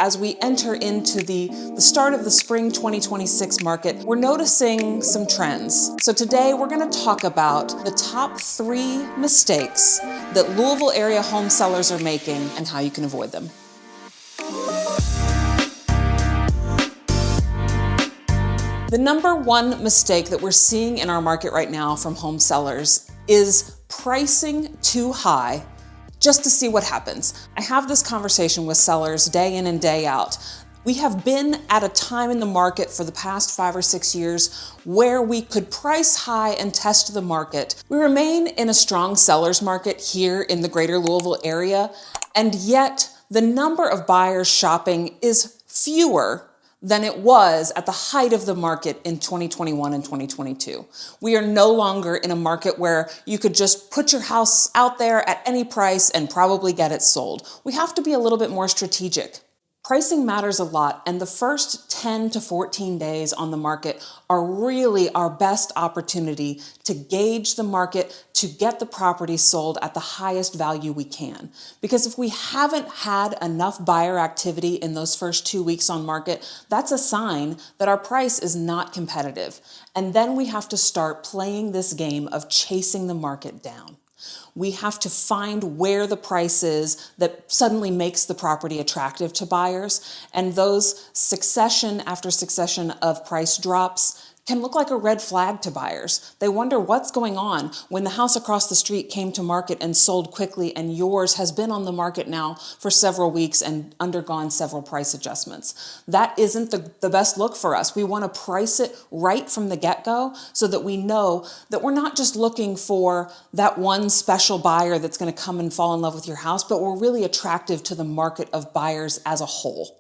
as we enter into the start of the spring 2026 market, we're noticing some trends. So today we're going to talk about the top 3 mistakes that Louisville area home sellers are making and how you can avoid them. The number 1 mistake that we're seeing in our market right now from home sellers is pricing too high just to see what happens. I have this conversation with sellers day in and day out. We have been at a time in the market for the past 5 or 6 years where we could price high and test the market. We remain in a strong seller's market here in the greater Louisville area, and yet the number of buyers shopping is fewer than it was at the height of the market in 2021 and 2022. We are no longer in a market where you could just put your house out there at any price and probably get it sold. We have to be a little bit more strategic. Pricing matters a lot, and the first 10 to 14 days on the market are really our best opportunity to gauge the market, to get the property sold at the highest value we can. Because if we haven't had enough buyer activity in those first 2 weeks on market, that's a sign that our price is not competitive. And then we have to start playing this game of chasing the market down. We have to find where the price is that suddenly makes the property attractive to buyers. And those succession after succession of price drops can look like a red flag to buyers. They wonder what's going on when the house across the street came to market and sold quickly and yours has been on the market now for several weeks and undergone several price adjustments. That isn't the best look for us. We want to price it right from the get-go so that we know that we're not just looking for that one special buyer that's going to come and fall in love with your house, but we're really attractive to the market of buyers as a whole.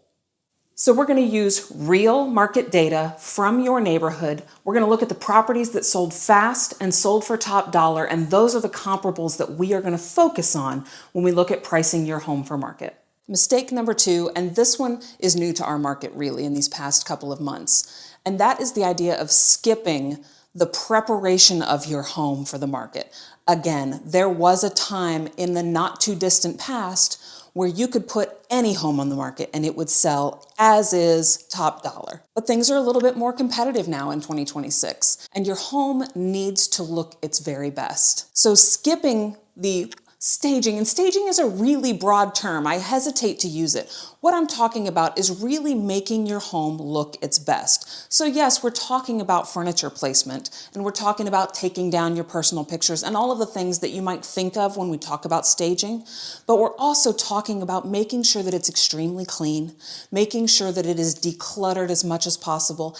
So we're going to use real market data from your neighborhood. We're going to look at the properties that sold fast and sold for top dollar, and those are the comparables that we are going to focus on when we look at pricing your home for market. Mistake number 2, and this one is new to our market really in these past couple of months, and that is the idea of skipping the preparation of your home for the market. Again, there was a time in the not too distant past where you could put any home on the market and it would sell as is, top dollar. But things are a little bit more competitive now in 2026, and your home needs to look its very best. So skipping the staging, and staging is a really broad term. I hesitate to use it. What I'm talking about is really making your home look its best. So yes, we're talking about furniture placement, and we're talking about taking down your personal pictures and all of the things that you might think of when we talk about staging. But we're also talking about making sure that it's extremely clean, making sure that it is decluttered as much as possible.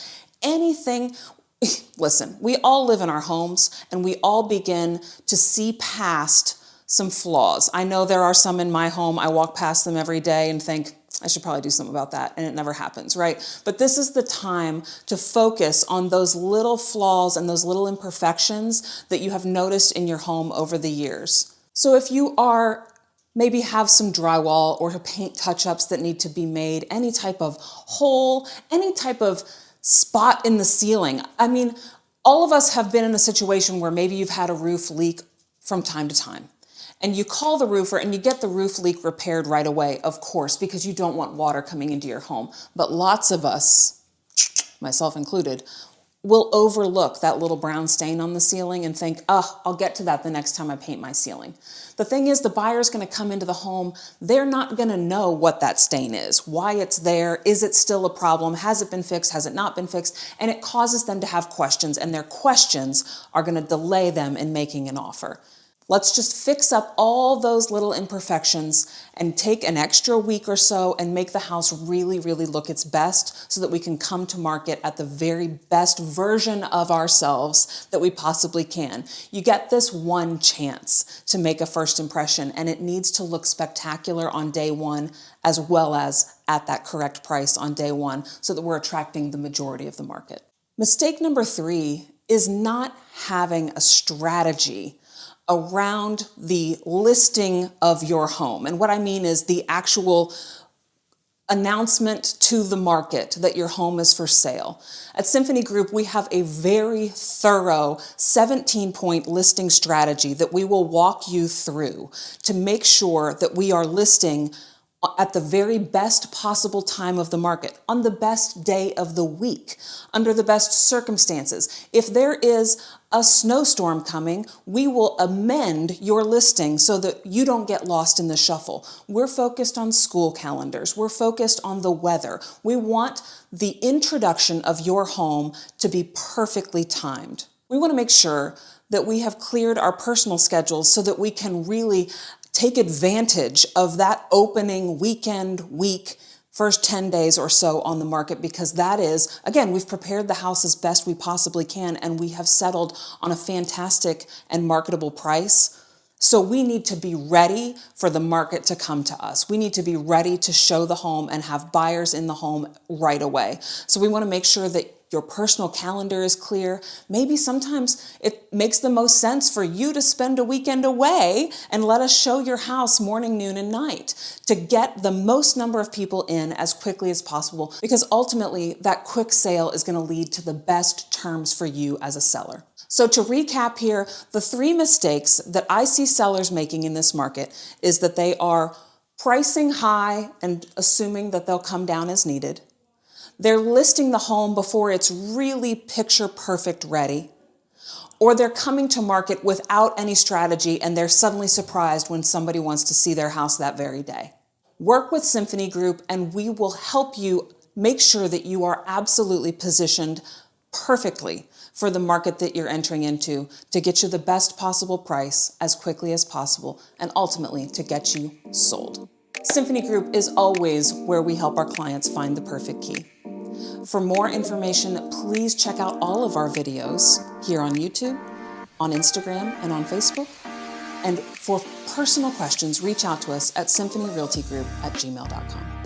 Listen, we all live in our homes and we all begin to see past some flaws. I know there are some in my home. I walk past them every day and think, I should probably do something about that, and it never happens, right? But this is the time to focus on those little flaws and those little imperfections that you have noticed in your home over the years. So if you maybe have some drywall or paint touch-ups that need to be made, any type of hole, any type of spot in the ceiling. I mean, all of us have been in a situation where maybe you've had a roof leak from time to time. And you call the roofer and you get the roof leak repaired right away, of course, because you don't want water coming into your home. But lots of us, myself included, will overlook that little brown stain on the ceiling and think, I'll get to that the next time I paint my ceiling. The thing is, the buyer's going to come into the home. They're not going to know what that stain is, why it's there, is it still a problem, has it been fixed, has it not been fixed, and it causes them to have questions, and their questions are going to delay them in making an offer. Let's just fix up all those little imperfections and take an extra week or so and make the house really, really look its best so that we can come to market at the very best version of ourselves that we possibly can. You get this one chance to make a first impression, and it needs to look spectacular on day 1 as well as at that correct price on day 1 so that we're attracting the majority of the market. Mistake number 3 is not having a strategy around the listing of your home. And what I mean is the actual announcement to the market that your home is for sale. At Symphony Group, we have a very thorough 17-point listing strategy that we will walk you through to make sure that we are listing at the very best possible time of the market, on the best day of the week, under the best circumstances. If there is a snowstorm coming, we will amend your listing so that you don't get lost in the shuffle. We're focused on school calendars. We're focused on the weather. We want the introduction of your home to be perfectly timed. We want to make sure that we have cleared our personal schedules so that we can really take advantage of that opening weekend, week, first 10 days or so on the market, because that is, again, we've prepared the house as best we possibly can, and we have settled on a fantastic and marketable price. So we need to be ready for the market to come to us. We need to be ready to show the home and have buyers in the home right away. So we want to make sure that your personal calendar is clear. Maybe sometimes it makes the most sense for you to spend a weekend away and let us show your house morning, noon, and night to get the most number of people in as quickly as possible, because ultimately that quick sale is going to lead to the best terms for you as a seller. So to recap here, the 3 mistakes that I see sellers making in this market is that they are pricing high and assuming that they'll come down as needed. They're listing the home before it's really picture perfect ready, or they're coming to market without any strategy and they're suddenly surprised when somebody wants to see their house that very day. Work with Symphony Group and we will help you make sure that you are absolutely positioned perfectly for the market that you're entering into to get you the best possible price as quickly as possible and ultimately to get you sold. Symphony Group is always where we help our clients find the perfect key. For more information, please check out all of our videos here on YouTube, on Instagram, and on Facebook. And for personal questions, reach out to us at symphonyrealtygroup@gmail.com.